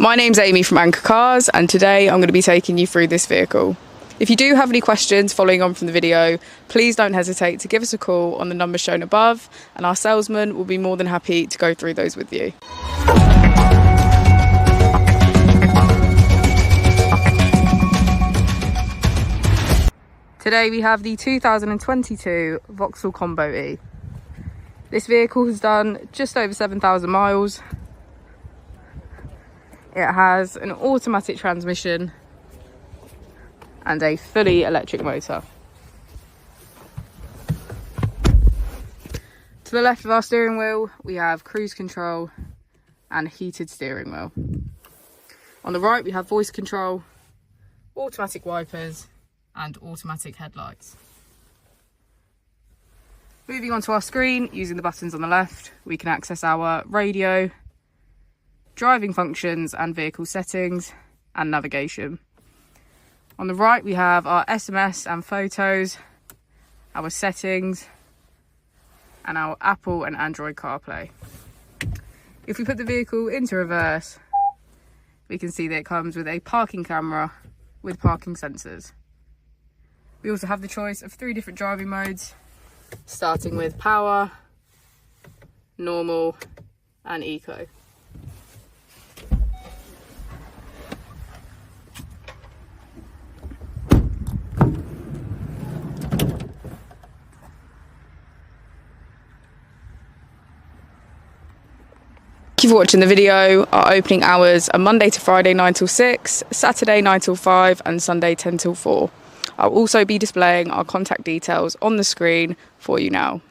My name's Amy from Anchor Cars, and today I'm going to be taking you through this vehicle. If you do have any questions following on from the video, please don't hesitate to give us a call on the number shown above, and our salesman will be more than happy to go through those with you. Today we have the 2022 Vauxhall Combo E. This vehicle has done just over 7,000 miles. It has an automatic transmission and a fully electric motor. To the left of our steering wheel, we have cruise control and heated steering wheel. On the right, we have voice control, automatic wipers, and automatic headlights. Moving on to our screen, using the buttons on the left, we can access our radio, driving functions and vehicle settings, and navigation. On the right, we have our SMS and photos, our settings, and our Apple and Android CarPlay. If we put the vehicle into reverse, we can see that it comes with a parking camera with parking sensors. We also have the choice of 3 different driving modes, starting with power, normal, and eco. Thank you for watching the video. Our opening hours are Monday to Friday 9 till 6, Saturday 9 till 5, and Sunday 10 till 4. I'll also be displaying our contact details on the screen for you now.